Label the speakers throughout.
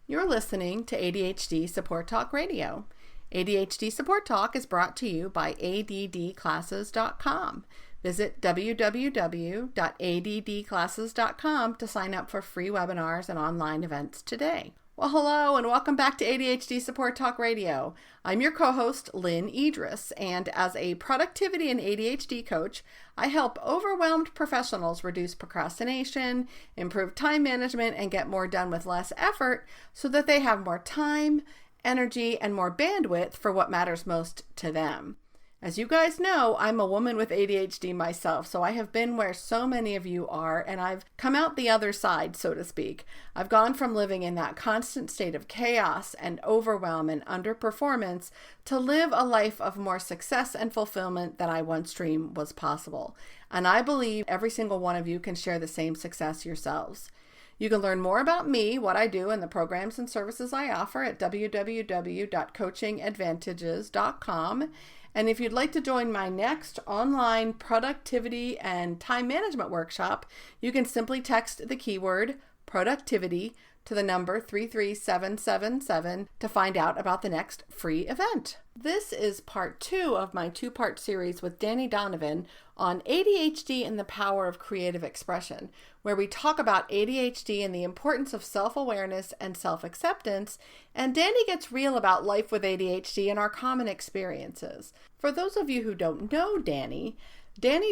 Speaker 1: You're listening to ADHD Support Talk Radio. ADHD Support Talk is brought to you by addclasses.com. Visit www.addclasses.com to sign up for free webinars and online events today. Well, hello and welcome back to ADHD Support Talk Radio. I'm your co-host, Lynne Edris, and as a productivity and ADHD coach, I help overwhelmed professionals reduce procrastination, improve time management, and get more done with less effort so that they have more time, energy, and more bandwidth for what matters most to them. As you guys know, I'm a woman with ADHD myself, so I have been where so many of you are, and I've come out the other side, so to speak. I've gone from living in that constant state of chaos and overwhelm and underperformance to live a life of more success and fulfillment than I once dreamed was possible. And I believe every single one of you can share the same success yourselves. You can learn more about me, what I do, and the programs and services I offer at www.coachingadvantages.com. And if you'd like to join my next online productivity and time management workshop, you can simply text the keyword productivity to the number 33777 to find out about the next free event. This is part 2 of my 2-part series with Dani Donovan on ADHD and the power of creative expression, where we talk about ADHD and the importance of self-awareness and self-acceptance, and Dani gets real about life with ADHD and our common experiences. For those of you who don't know Dani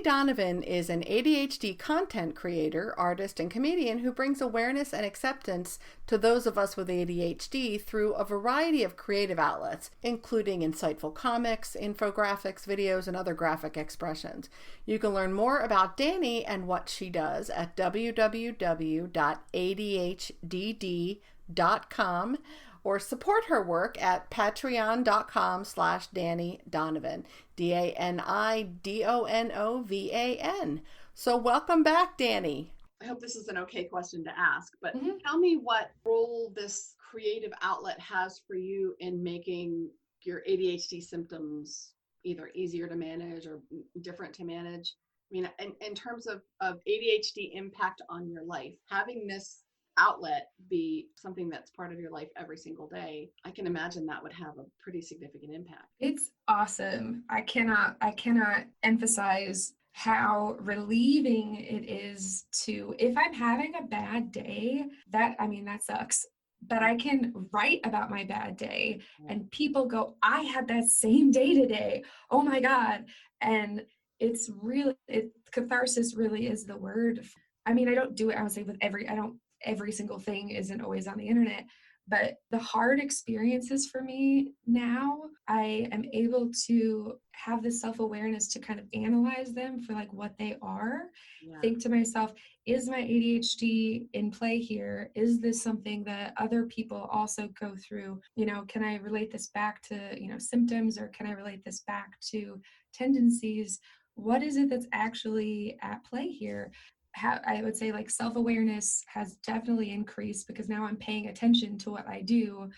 Speaker 1: Donovan is an ADHD content creator, artist, and comedian who brings awareness and acceptance to those of us with ADHD through a variety of creative outlets, including insightful comics, infographics, videos, and other graphic expressions. You can learn more about Dani and what she does at www.adhdd.com or support her work at patreon.com/Dani Donovan, DaniDonovan. So welcome back, Dani. I hope this is an okay question to ask, but tell me what role this creative outlet has for you in making your ADHD symptoms either easier to manage or different to manage. I mean, in terms of ADHD impact on your life, having this outlet be something that's part of your life every single day, I can imagine that would have a pretty significant impact.
Speaker 2: It's awesome. I cannot emphasize how relieving it is to, if I'm having a bad day, that sucks. But I can write about my bad day and people go, I had that same day today. Oh my God. And it's really, catharsis really is the word. I mean, I don't do it, I would say every single thing isn't always on the internet, but the hard experiences for me now, I am able to have the self-awareness to kind of analyze them for like what they are. Yeah. Think to myself, is my ADHD in play here? Is this something that other people also go through? Can I relate this back to, symptoms, or can I relate this back to tendencies? What is it that's actually at play here? I would say like self-awareness has definitely increased because now I'm paying attention to what I do,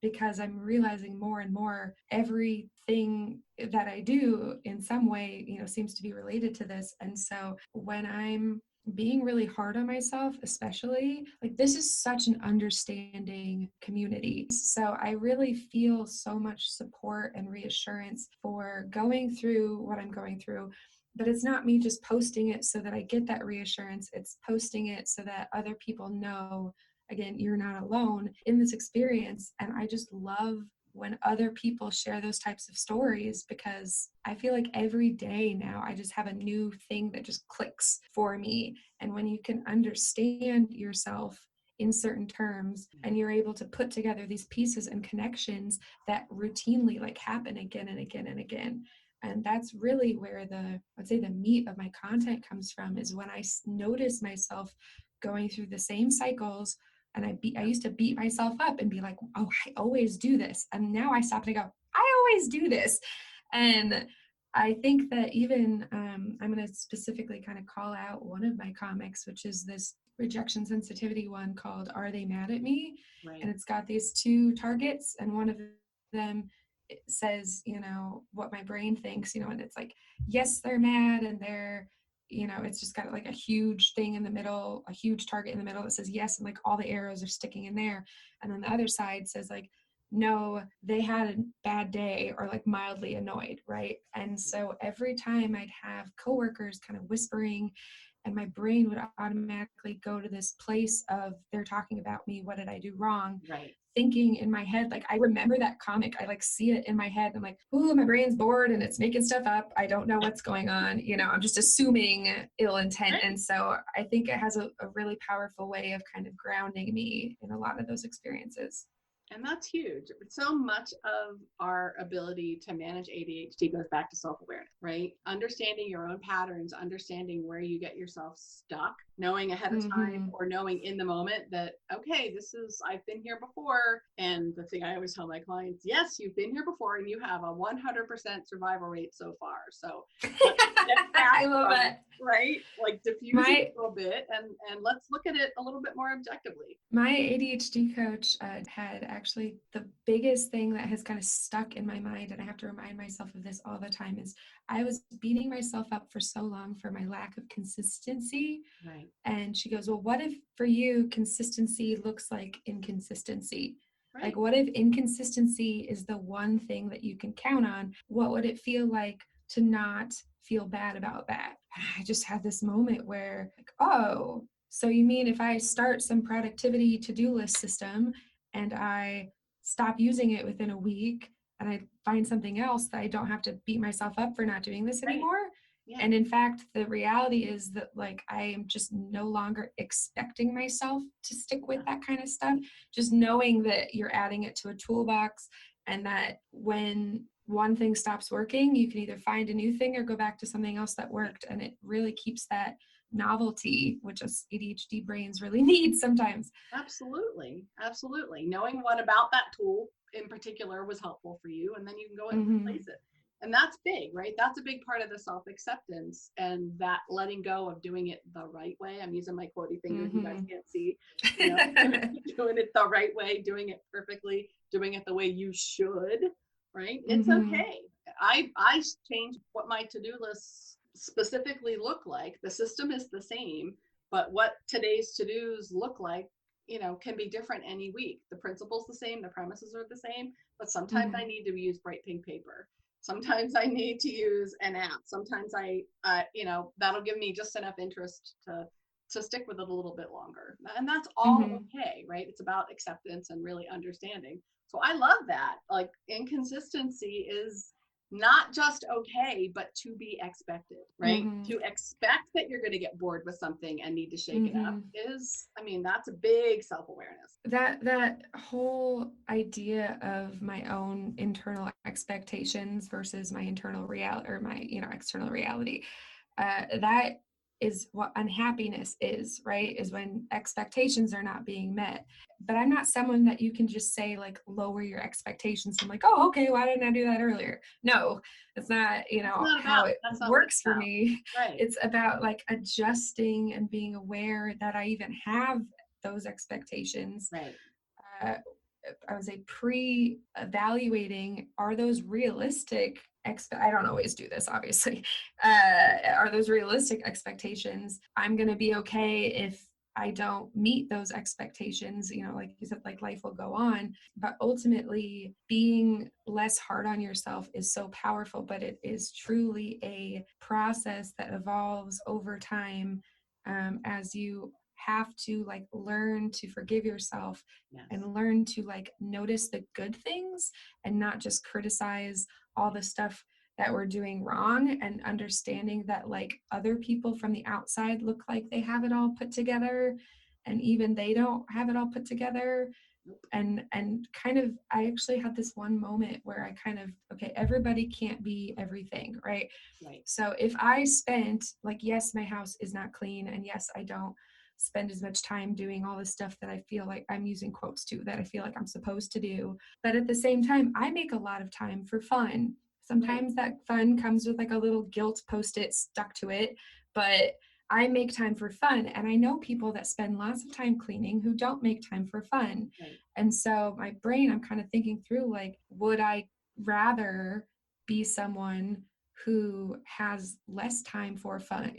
Speaker 2: because I'm realizing more and more everything that I do in some way, seems to be related to this. And so when I'm being really hard on myself, especially, like, this is such an understanding community. So I really feel so much support and reassurance for going through what I'm going through. But it's not me just posting it so that I get that reassurance. It's posting it so that other people know, again, you're not alone in this experience. And I just love when other people share those types of stories, because I feel like every day now I just have a new thing that just clicks for me. And when you can understand yourself in certain terms and you're able to put together these pieces and connections that routinely like happen again and again and again. And that's really where I'd say the meat of my content comes from, is when I notice myself going through the same cycles, and I used to beat myself up and be like, oh, I always do this. And now I stop and I go, I always do this. And I think that even, I'm going to specifically kind of call out one of my comics, which is this rejection sensitivity one called Are They Mad at Me? Right. And it's got these 2 targets, and one of them it says, what my brain thinks, and it's like, yes, they're mad and they're, it's just got like a huge thing in the middle, a huge target in the middle that says yes, and like all the arrows are sticking in there. And then the other side says like, no, they had a bad day or like mildly annoyed, right? And so every time I'd have coworkers kind of whispering, and my brain would automatically go to this place of they're talking about me, what did I do wrong?
Speaker 1: Right.
Speaker 2: Thinking in my head, like I remember that comic, I like see it in my head. I'm like, ooh, my brain's bored and it's making stuff up. I don't know what's going on. I'm just assuming ill intent.
Speaker 1: Right.
Speaker 2: And so I think it has a really powerful way of kind of grounding me in a lot of those experiences.
Speaker 1: And that's huge. So much of our ability to manage ADHD goes back to self-awareness, right? Understanding your own patterns, understanding where you get yourself stuck, knowing ahead of time or knowing in the moment that, okay, I've been here before. And the thing I always tell my clients, yes, you've been here before and you have a 100% survival rate so far. So
Speaker 2: I love that.
Speaker 1: Right? Like diffuse it a little bit and let's look at it a little bit more objectively.
Speaker 2: My ADHD coach had actually the biggest thing that has kind of stuck in my mind, and I have to remind myself of this all the time, is I was beating myself up for so long for my lack of consistency.
Speaker 1: Right.
Speaker 2: And she goes, well, what if for you consistency looks like inconsistency?
Speaker 1: Right.
Speaker 2: Like, what if inconsistency is the one thing that you can count on? What would it feel like to not feel bad about that? And I just had this moment where, like, oh, so you mean if I start some productivity to-do list system and I stop using it within a week and I find something else, that I don't have to beat myself up for not doing this anymore?
Speaker 1: Yeah.
Speaker 2: And in fact, the reality is that like I am just no longer expecting myself to stick with that kind of stuff. Just knowing that you're adding it to a toolbox, and that when one thing stops working, you can either find a new thing or go back to something else that worked. And it really keeps that novelty, which us ADHD brains really need sometimes.
Speaker 1: Absolutely. Knowing what about that tool in particular was helpful for you, and then you can go and replace it. And that's big, right? That's a big part of the self-acceptance, and that letting go of doing it the right way. I'm using my quotey fingers, you guys can't see. Doing it the right way, doing it perfectly, doing it the way you should, right? It's okay. I changed what my to-do lists specifically look like. The system is the same, but what today's to-dos look like, can be different any week. The principle's the same, the premises are the same, but sometimes I need to use bright pink paper. Sometimes I need to use an app. Sometimes that'll give me just enough interest to stick with it a little bit longer. And that's all okay, right? It's about acceptance and really understanding. So I love that. Like, inconsistency is not just okay, but to be expected, right? To expect that you're going to get bored with something and need to shake it up that's a big self-awareness.
Speaker 2: That whole idea of my own internal expectations versus my internal reality, or my external reality, that is what unhappiness is, right? Is when expectations are not being met. But I'm not someone that you can just say like lower your expectations. I'm like, oh, okay, why didn't I do that earlier? No, it's not, how it works for me.
Speaker 1: Right.
Speaker 2: It's about like adjusting and being aware that I even have those expectations.
Speaker 1: Right.
Speaker 2: I would say pre-evaluating, are those realistic? I don't always do this, obviously. Are those realistic expectations? I'm going to be okay if I don't meet those expectations, like you said, like life will go on. But ultimately, being less hard on yourself is so powerful, but it is truly a process that evolves over time, as you have to like learn to forgive yourself and learn to like notice the good things and not just criticize all the stuff that we're doing wrong, and understanding that like other people from the outside look like they have it all put together and even they don't have it all put together. And kind of, I actually had this one moment where I kind of, okay, everybody can't be everything, right? So if I spent like, yes, my house is not clean, and yes, I don't spend as much time doing all the stuff that I feel like, I'm using quotes too, that I feel like I'm supposed to do. But at the same time, I make a lot of time for fun. Sometimes that fun comes with like a little guilt post-it stuck to it, but I make time for fun. And I know people that spend lots of time cleaning who don't make time for fun. And so my brain, I'm kind of thinking through like, would I rather be someone who has less time for fun,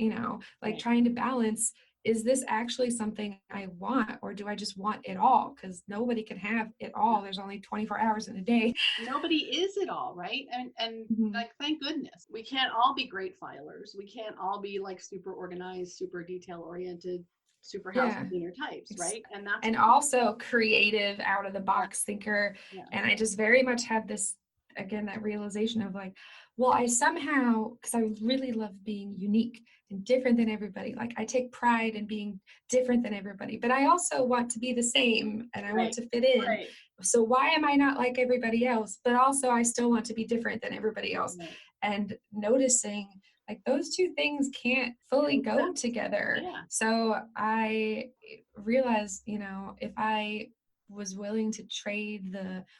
Speaker 2: like
Speaker 3: Right.
Speaker 2: trying to balance, is this actually something I want, or do I just want it all? Because nobody can have it all. There's only 24 hours in a day.
Speaker 3: Nobody is it all, right? And
Speaker 2: Mhm.
Speaker 3: like, thank goodness. We can't all be great filers. We can't all be like super organized, super detail oriented, super house
Speaker 2: Yeah.
Speaker 3: cleaner types, right? And that's
Speaker 2: And also creative, out of the
Speaker 3: yeah,
Speaker 2: box thinker.
Speaker 3: yeah,
Speaker 2: And I just very much had this, again, that realization of like, well, I somehow, because I really love being unique and different than everybody. Like I take pride in being different than everybody, but I also want to be the same and I want
Speaker 3: right,
Speaker 2: to fit in.
Speaker 3: right,
Speaker 2: So why am I not like everybody else? But also I still want to be different than everybody else.
Speaker 3: right.
Speaker 2: And noticing like those two things can't fully go
Speaker 3: Except,
Speaker 2: together.
Speaker 3: yeah,
Speaker 2: So I realized, if I was willing to trade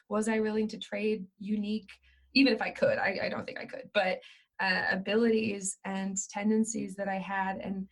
Speaker 2: was I willing to trade unique, even if I could, I don't think I could, but abilities and tendencies that I had, and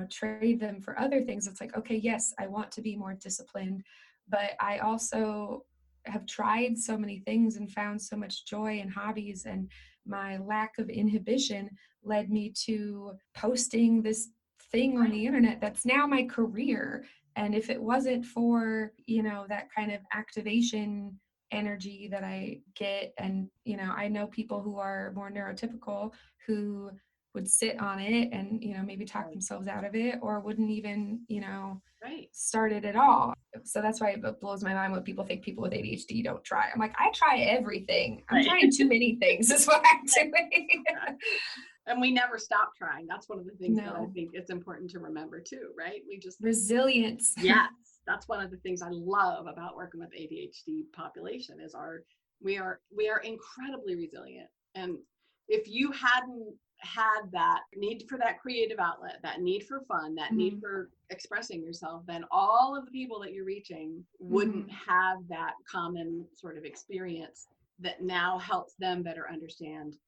Speaker 2: trade them for other things. It's like, okay, yes, I want to be more disciplined, but I also have tried so many things and found so much joy in hobbies, and my lack of inhibition led me to posting this thing on
Speaker 3: right,
Speaker 2: the internet that's now my career. And if it wasn't for, that kind of activation energy that I get, and, I know people who are more neurotypical who would sit on it and, maybe talk
Speaker 3: right,
Speaker 2: themselves out of it, or wouldn't even,
Speaker 3: right.
Speaker 2: start it at all. So that's why it blows my mind when people think people with ADHD don't try. I'm like, I try everything. I'm
Speaker 3: Right.
Speaker 2: trying too many things is what I'm doing.
Speaker 3: Exactly. And we never stop trying. That's one of the things that I
Speaker 2: No.
Speaker 3: think it's important to remember too, right? We just,
Speaker 2: Resilience.
Speaker 3: yes, that's one of the things I love about working with ADHD population is we are incredibly resilient. And if you hadn't had that need for that creative outlet, that need for fun, that need
Speaker 2: Mhm.
Speaker 3: for expressing yourself, then all of the people that you're reaching wouldn't
Speaker 2: Mhm.
Speaker 3: have that common sort of experience that now helps them better understand,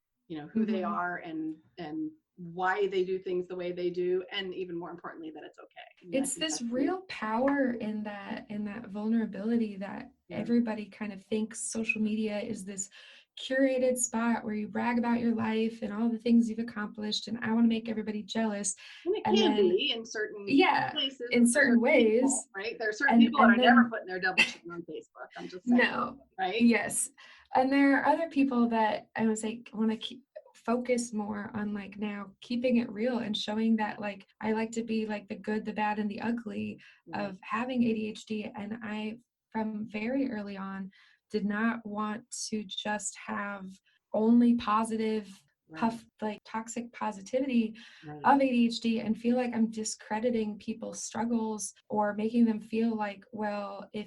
Speaker 3: who they
Speaker 2: Mhm.
Speaker 3: are and why they do things the way they do, and even more importantly that it's okay. I
Speaker 2: It's
Speaker 3: think
Speaker 2: this
Speaker 3: that's huge.
Speaker 2: real power in that vulnerability that
Speaker 3: Yeah.
Speaker 2: everybody kind of thinks social media is this curated spot where you brag about your life and all the things you've accomplished, and I want to make everybody jealous.
Speaker 3: And it
Speaker 2: And
Speaker 3: can
Speaker 2: then,
Speaker 3: be in certain
Speaker 2: yeah,
Speaker 3: places
Speaker 2: in
Speaker 3: and for
Speaker 2: certain
Speaker 3: certain people,
Speaker 2: ways.
Speaker 3: right? There are certain
Speaker 2: and
Speaker 3: people that
Speaker 2: and
Speaker 3: are never
Speaker 2: then
Speaker 3: putting their double chin on Facebook. I'm just saying,
Speaker 2: no,
Speaker 3: right?
Speaker 2: yes. And there are other people that I would say want to keep focus more on like now keeping it real and showing that like I like to be like the good, the bad, and the ugly
Speaker 3: Right.
Speaker 2: of having ADHD. And I, from very early on, did not want to just have only positive
Speaker 3: Right.
Speaker 2: puff like toxic positivity
Speaker 3: Right.
Speaker 2: of ADHD and feel like I'm discrediting people's struggles or making them feel like, well, if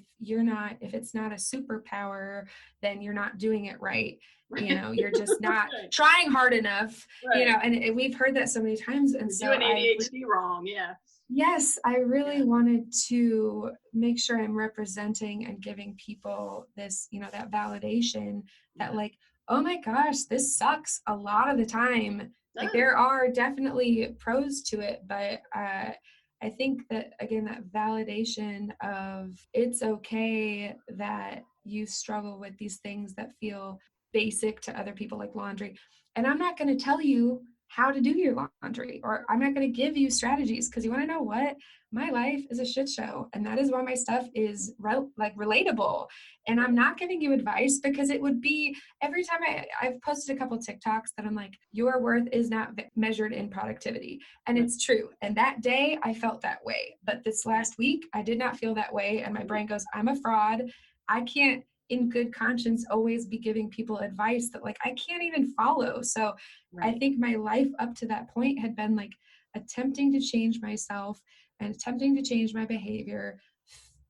Speaker 2: it's not a superpower, then you're not doing it right.
Speaker 3: Right.
Speaker 2: You're just not
Speaker 3: Right.
Speaker 2: trying hard enough,
Speaker 3: Right.
Speaker 2: and we've heard that so many times. And
Speaker 3: You're
Speaker 2: so
Speaker 3: doing ADHD wrong. Yeah.
Speaker 2: yes, I really
Speaker 3: Yeah.
Speaker 2: wanted to make sure I'm representing and giving people this, that validation that
Speaker 3: Yeah.
Speaker 2: like, oh my gosh, this sucks a lot of the time. Like
Speaker 3: Does.
Speaker 2: there are definitely pros to it, but I think that again, that validation of it's okay that you struggle with these things that feel basic to other people, like laundry. And I'm not going to tell you how to do your laundry, or I'm not going to give you strategies, because you want to know what? My life is a shit show, and that is why my stuff is relatable. And I'm
Speaker 3: Right.
Speaker 2: not giving you advice because it would be every time I've posted a couple TikToks that I'm like, your worth is not measured in productivity. And
Speaker 3: Right.
Speaker 2: it's true. And that day I felt that way. But this
Speaker 3: Right.
Speaker 2: last week, I did not feel that way. And my brain goes, I'm a fraud. I can't in good conscience always be giving people advice that like I can't even follow. So I
Speaker 3: Right.
Speaker 2: think my life up to that point had been like attempting to change myself and attempting to change my behavior,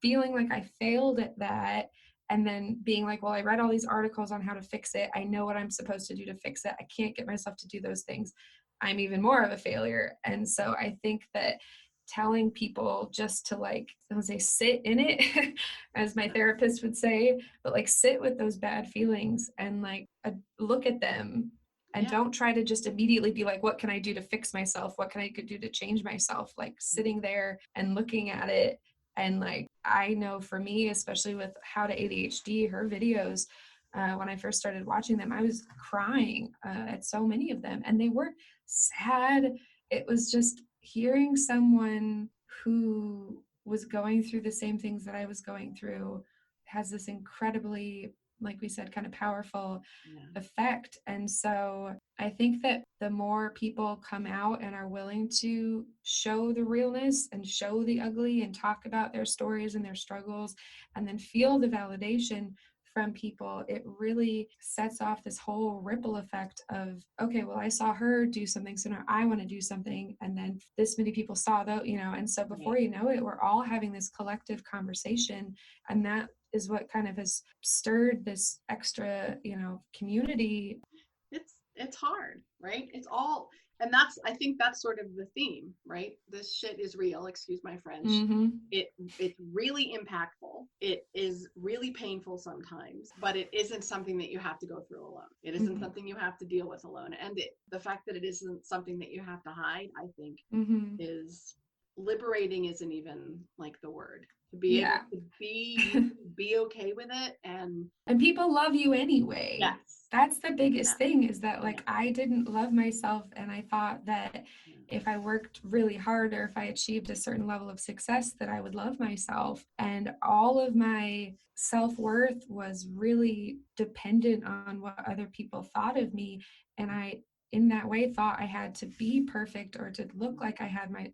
Speaker 2: feeling like I failed at that, and then being like, well, I read all these articles on how to fix it. I know what I'm supposed to do to fix it. I can't get myself to do those things. I'm even more of a failure. And so I think that telling people just to like, I would say sit in it, as my therapist would say, but like sit with those bad feelings and like look at them, and
Speaker 3: Yeah.
Speaker 2: don't try to just immediately be like, what can I do to fix myself? What can I do to change myself? Like sitting there and looking at it. And like, I know for me, especially with How to ADHD, her videos when I first started watching them, I was crying at so many of them, and they weren't sad. It was just hearing someone who was going through the same things that I was going through has this incredibly, like we said, kind of powerful effect. And so I think that the more people come out and are willing to show the realness and show the ugly and talk about their stories and their struggles and then feel the validation from people, it really sets off this whole ripple effect of, okay, well, I saw her do something, so now I want to do something. And then this many people saw that, and so before you know it, we're all having this collective conversation. And that is what kind of has stirred this extra, community.
Speaker 3: It's hard, right? It's all, and I think that's sort of the theme, right? This shit is real, excuse my French.
Speaker 2: Mm-hmm.
Speaker 3: It's really impactful. It is really painful sometimes, but it isn't something that you have to go through alone. It isn't something you have to deal with alone. And the fact that it isn't something that you have to hide, I think, is liberating. Isn't even like the word. To be able to be okay with it, and
Speaker 2: people love you anyway.
Speaker 3: Yes.
Speaker 2: That's the biggest thing, is that like I didn't love myself, and I thought that if I worked really hard or if I achieved a certain level of success that I would love myself, and all of my self-worth was really dependent on what other people thought of me, and I in that way thought I had to be perfect or to look like I had my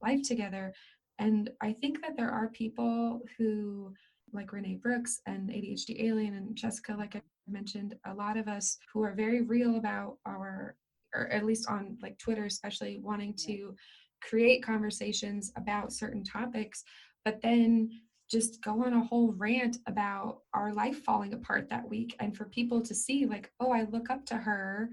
Speaker 2: life together. And I think that there are people who, like Renee Brooks and ADHD Alien and Jessica, like I mentioned, a lot of us who are very real about or at least on like Twitter, especially wanting to create conversations about certain topics, but then just go on a whole rant about our life falling apart that week. And for people to see like, oh, I look up to her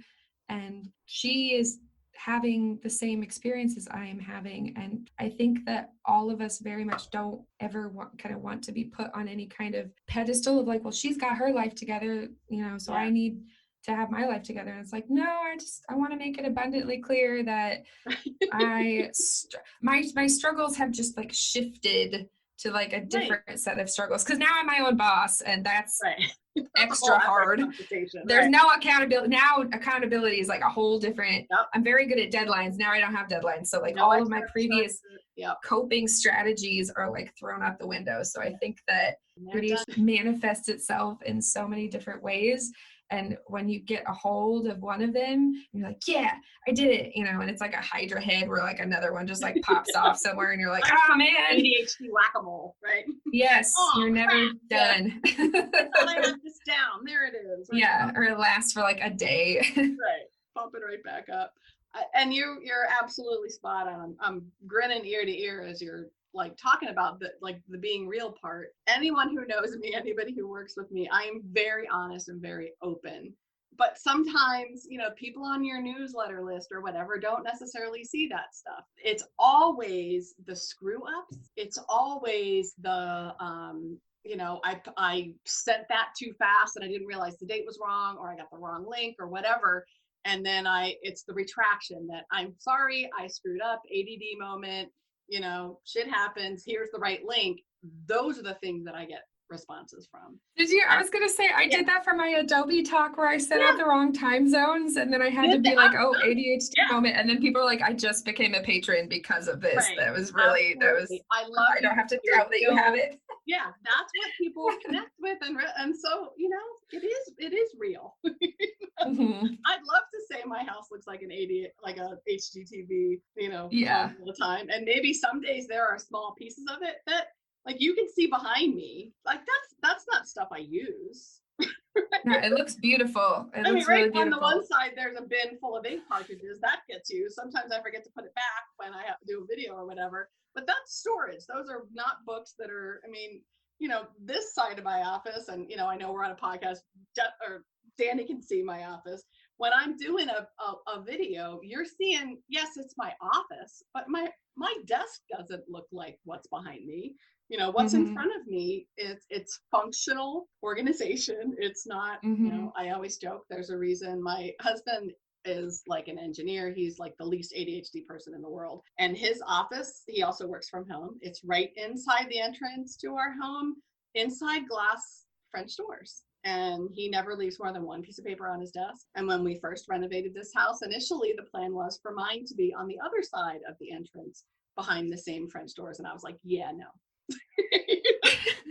Speaker 2: and she is having the same experiences I am having. And I think that all of us very much don't ever want to be put on any kind of pedestal of like, well, she's got her life together, so I need to have my life together. And it's like, no, I want to make it abundantly clear that my struggles have just like shifted to like a different set of struggles, because now I'm my own boss, and that's extra hard. There's no accountability now. Accountability is like a whole different. I'm very good at deadlines now. I don't have deadlines, so like all of my previous coping strategies are like thrown out the window. So I think that ADHD manifests itself in so many different ways. And when you get a hold of one of them, you're like, yeah, I did it, and it's like a Hydra head where like another one just like pops off somewhere, and you're like, oh man,
Speaker 3: ADHD whack-a-mole, right?
Speaker 2: Yes, you're never done.
Speaker 3: I thought I had this down. There it is.
Speaker 2: Right? Yeah, or it lasts for like a day.
Speaker 3: Right, pump it right back up. And you're absolutely spot on. I'm grinning ear to ear as you're like talking about the being real part. Anyone who knows me, anybody who works with me, I am very honest and very open. But sometimes, people on your newsletter list or whatever don't necessarily see that stuff. It's always the screw ups. It's always the, I sent that too fast and I didn't realize the date was wrong, or I got the wrong link or whatever. And then it's the retraction that I'm sorry, I screwed up, ADD moment, shit happens, here's the right link. Those are the things that I get responses from.
Speaker 2: Did you? I was going to say, I did that for my Adobe talk where I set out the wrong time zones, and then I had to be like, oh, ADHD moment. And then people are like, I just became a patron because of this. Right. That was really, I don't have to doubt that you have it.
Speaker 3: Yeah, that's what people connect with. And so, it is real. I'd love to say my house looks like an HGTV, all the time. And maybe some days there are small pieces of it that like you can see behind me. Like that's not stuff I use.
Speaker 2: No, it looks beautiful. It looks
Speaker 3: right
Speaker 2: really beautiful.
Speaker 3: On the one side, there's a bin full of ink cartridges that gets used. Sometimes I forget to put it back when I have to do a video or whatever. But that's storage. Those are not books that are. This side of my office, and I know we're on a podcast, or Dani can see my office. When I'm doing a video, you're seeing, yes, it's my office, but my desk doesn't look like what's behind me. What's in front of me, it's functional organization. It's not, I always joke, there's a reason my husband is like an engineer. He's like the least ADHD person in the world. And his office, he also works from home. It's right inside the entrance to our home, inside glass French doors. and he never leaves more than one piece of paper on his desk. And when we first renovated this house, initially the plan was for mine to be on the other side of the entrance behind the same French doors. And I was like, yeah, no.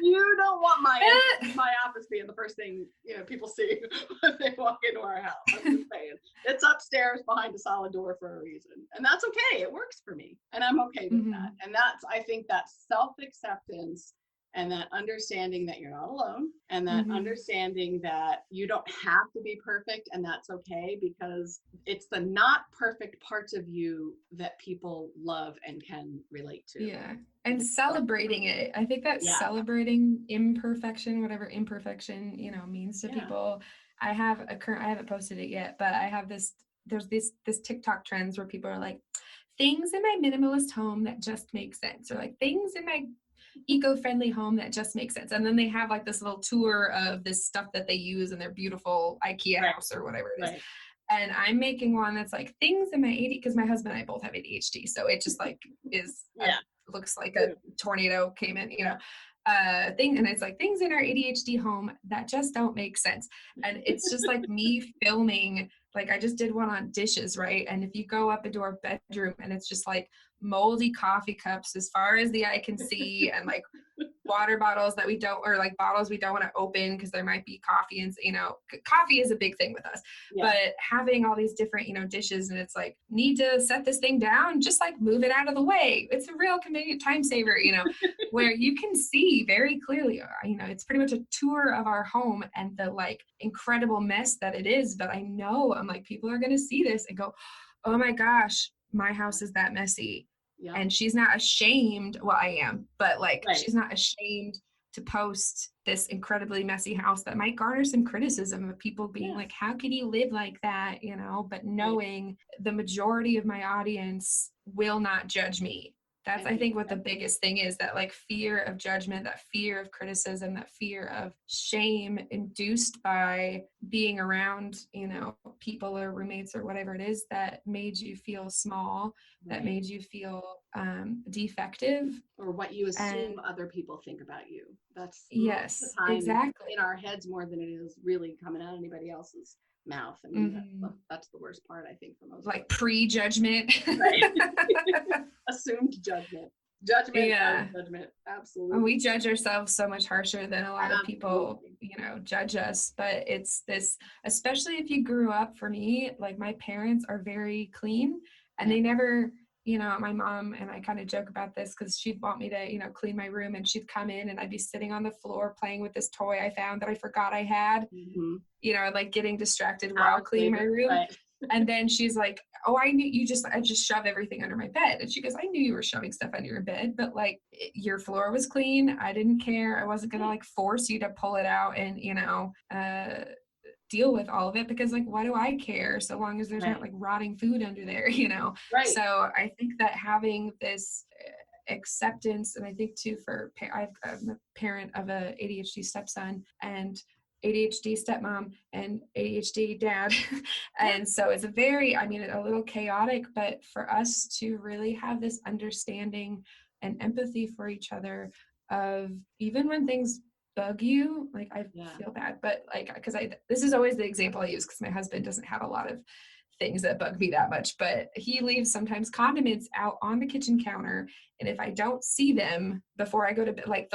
Speaker 3: You don't want my office being the first thing, you know, people see when they walk into our house. I'm just saying, it's upstairs behind a solid door for a reason, and that's okay. It works for me, and I'm okay with that. And that's, I think, that self-acceptance and that understanding that you're not alone, and that understanding that you don't have to be perfect, and that's okay, because it's the not perfect parts of you that people love and can relate to.
Speaker 2: Yeah. And celebrating it. I think that celebrating imperfection, whatever imperfection, you know, means to people. I haven't posted it yet, but I have there's this TikTok trends where people are like, things in my minimalist home that just make sense, or like things in my eco-friendly home that just makes sense. And then they have like this little tour of this stuff that they use in their beautiful IKEA house or whatever it is. And I'm making one that's like things in my ADHD, because my husband and I both have ADHD. So it just like is, looks like a tornado came in, you know, thing. And it's like things in our ADHD home that just don't make sense. And it's just like me filming, like I just did one on dishes, right? And if you go up into our bedroom and it's just like moldy coffee cups as far as the eye can see, and like water bottles that we don't, or like bottles we don't want to open because there might be coffee, and you know, coffee is a big thing with us. But having all these different, you know, dishes, and it's like, need to set this thing down, just like move it out of the way. It's a real convenient time saver, you know, where you can see very clearly, you know, it's pretty much a tour of our home and the like incredible mess that it is. But I know, I'm like, people are going to see this and go, oh my gosh, my house is that messy. And she's not ashamed. Well, I am, but like, she's not ashamed to post this incredibly messy house that might garner some criticism of people being like, how can you live like that? You know, but knowing the majority of my audience will not judge me. That's, I think, what the biggest thing is, that like fear of judgment, that fear of criticism, that fear of shame induced by being around, you know, people or roommates or whatever it is that made you feel small, that made you feel defective.
Speaker 3: Or what you assume other people think about you. That's
Speaker 2: yes,
Speaker 3: most of the time
Speaker 2: exactly
Speaker 3: in our heads more than it is really coming out of anybody else's mouth. I mean, that's the worst part, I think, for most
Speaker 2: like pre-judgment.
Speaker 3: Assumed judgment. Judgment. Absolutely.
Speaker 2: And we judge ourselves so much harsher than a lot of people, you know, judge us. But it's this, especially if you grew up, for me, like my parents are very clean, and they never, you know, my mom, and I kind of joke about this because she'd want me to, you know, clean my room, and she'd come in and I'd be sitting on the floor playing with this toy I found that I forgot I had, you know, like getting distracted while cleaning my room. And then she's like, oh, I just shove everything under my bed. And she goes, I knew you were shoving stuff under your bed, but like your floor was clean. I didn't care. I wasn't going to like force you to pull it out and, you know, deal with all of it, because like, why do I care so long as there's not like rotting food under there, you know? So I think that having this acceptance, and I think too, for I'm a parent of a ADHD stepson and ADHD stepmom and ADHD dad. And so it's a little chaotic, but for us to really have this understanding and empathy for each other of, even when things bug you, like I feel bad, but like, because this is always the example I use, because my husband doesn't have a lot of things that bug me that much, but he leaves sometimes condiments out on the kitchen counter, and if I don't see them before I go to bed, like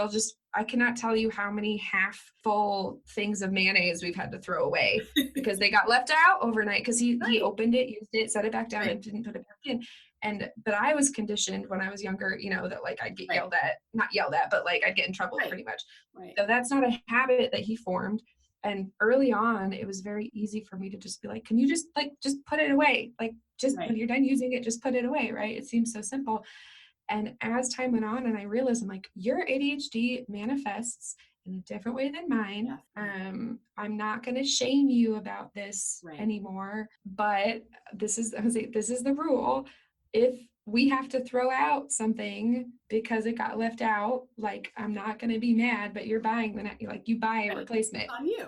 Speaker 2: I cannot tell you how many half full things of mayonnaise we've had to throw away because they got left out overnight, because he opened it, used it, set it back down, and didn't put it back in. But I was conditioned when I was younger, you know, that like I'd get not yelled at, but like I'd get in trouble pretty much. So that's not a habit that he formed. And early on, it was very easy for me to just be like, can you just put it away? Like, just when you're done using it, just put it away, right? It seems so simple. And as time went on, and I realized, I'm like, your ADHD manifests in a different way than mine. I'm not going to shame you about this anymore, but this is the rule. If we have to throw out something because it got left out, like, I'm not going to be mad, but you're buying you buy a replacement
Speaker 1: on you.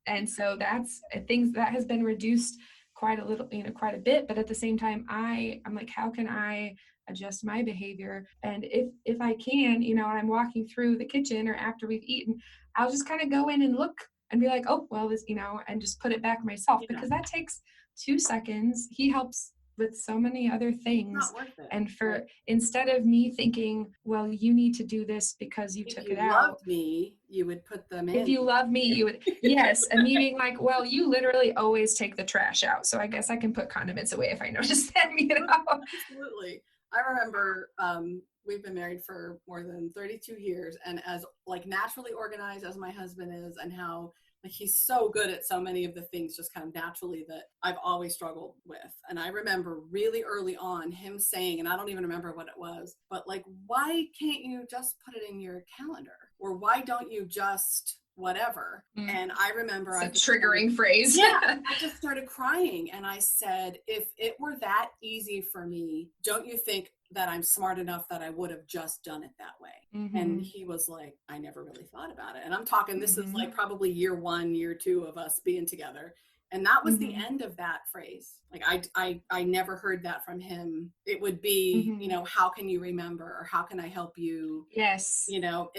Speaker 2: And so that's things that has been reduced quite a bit. But at the same time, I'm like, how can I adjust my behavior? And if I can, you know, and I'm walking through the kitchen or after we've eaten, I'll just kind of go in and look and be like, oh, well, this, and just put it back myself, because that takes 2 seconds. He helps with so many other things.
Speaker 3: Not worth it.
Speaker 2: And instead of me thinking, well, you need to do this because you took it out. If you
Speaker 3: loved me, you would put them in.
Speaker 2: If you love me, you would, yes. And me being like, well, you literally always take the trash out, so I guess I can put condiments away if I notice that,
Speaker 3: Absolutely. I remember we've been married for more than 32 years, and as like naturally organized as my husband is, and how like he's so good at so many of the things just kind of naturally that I've always struggled with. And I remember really early on him saying, and I don't even remember what it was, but like, why can't you just put it in your calendar? Or why don't you just whatever? And I remember
Speaker 2: it's a triggering phrase.
Speaker 3: Yeah, I just started crying, and I said, if it were that easy for me, don't you think that I'm smart enough that I would have just done it that way? And he was like, I never really thought about it. And I'm talking, this is like probably year 1, year 2 of us being together. And that was the end of that phrase. Like I never heard that from him. It would be, how can you remember, or how can I help you?
Speaker 2: Yes.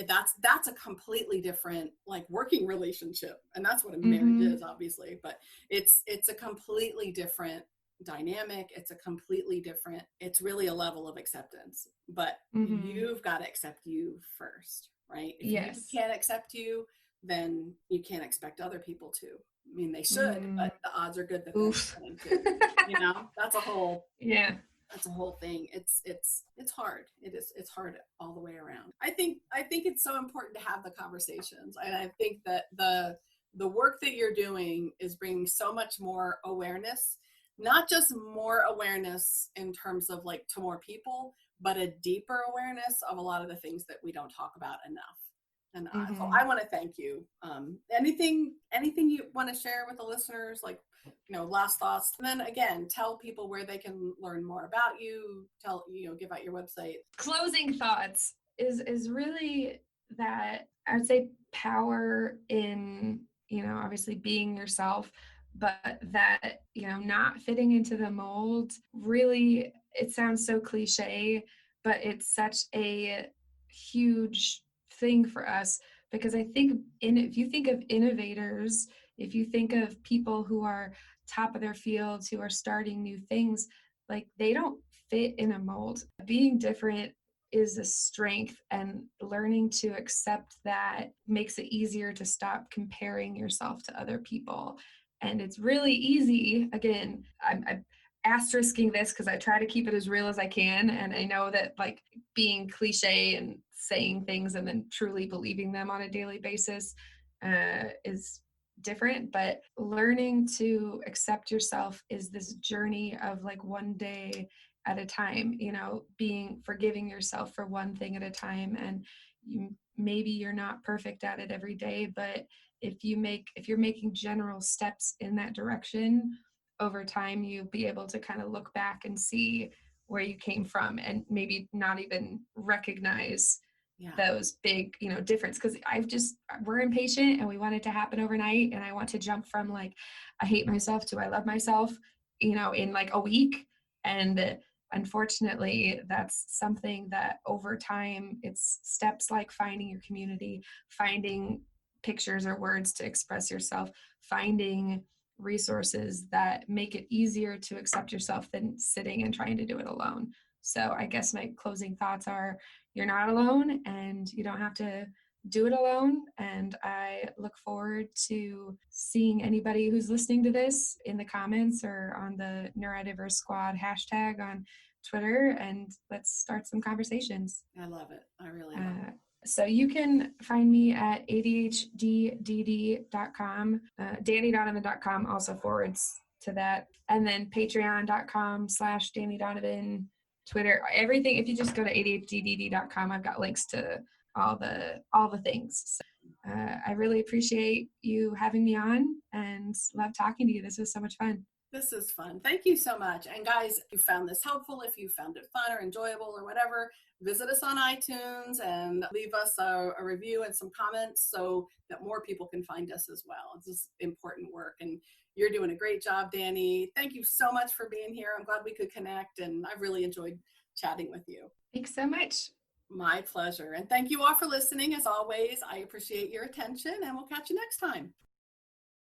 Speaker 3: That's a completely different like working relationship. And that's what a marriage is, obviously, but it's a completely different dynamic. It's really a level of acceptance, but you've got to accept you first, right? If you can't accept you, then you can't expect other people to. I mean, they should, but the odds are good that they're going to. That's a whole that's a whole thing. It's hard. It's hard all the way around. I think it's so important to have the conversations, and I think that the work that you're doing is bringing so much more awareness. Not just more awareness in terms of like to more people, but a deeper awareness of a lot of the things that we don't talk about enough. And so I want to thank you. Anything you want to share with the listeners, like, last thoughts? And then again, tell people where they can learn more about you. Give out your website.
Speaker 2: Closing thoughts is really that I would say power in, obviously being yourself, but that, not fitting into the mold. Really, it sounds so cliche, but it's such a huge thing for us, because I think if you think of innovators, if you think of people who are top of their fields, who are starting new things, like they don't fit in a mold. Being different is a strength, and learning to accept that makes it easier to stop comparing yourself to other people. And it's really easy. Again, I'm asterisking this because I try to keep it as real as I can. And I know that like being cliche and saying things and then truly believing them on a daily basis is different. But learning to accept yourself is this journey of like one day at a time, forgiving yourself for one thing at a time. And maybe you're not perfect at it every day, but if you're making general steps in that direction, over time you'll be able to kind of look back and see where you came from, and maybe not even recognize those big difference, because we're impatient and we want it to happen overnight, and I want to jump from like I hate myself to I love myself in like a week. And unfortunately, that's something that over time, it's steps like finding your community, finding pictures or words to express yourself, finding resources that make it easier to accept yourself than sitting and trying to do it alone. So I guess my closing thoughts are, you're not alone, and you don't have to do it alone. And I look forward to seeing anybody who's listening to this in the comments or on the Neurodiverse Squad hashtag on Twitter, and let's start some conversations.
Speaker 3: I love it. I really love it.
Speaker 2: So you can find me at ADHDDD.com, DaniDonovan.com also forwards to that. And then patreon.com/Dani Donovan, Twitter, everything. If you just go to ADHDDD.com, I've got links to all the things. So, I really appreciate you having me on and love talking to you. This was so much fun.
Speaker 3: This is fun. Thank you so much. And guys, if you found this helpful, if you found it fun or enjoyable or whatever, visit us on iTunes and leave us a review and some comments so that more people can find us as well. This is important work, and you're doing a great job, Dani. Thank you so much for being here. I'm glad we could connect, and I've really enjoyed chatting with you.
Speaker 2: Thanks so much.
Speaker 3: My pleasure. And thank you all for listening. As always, I appreciate your attention, and we'll catch you next time.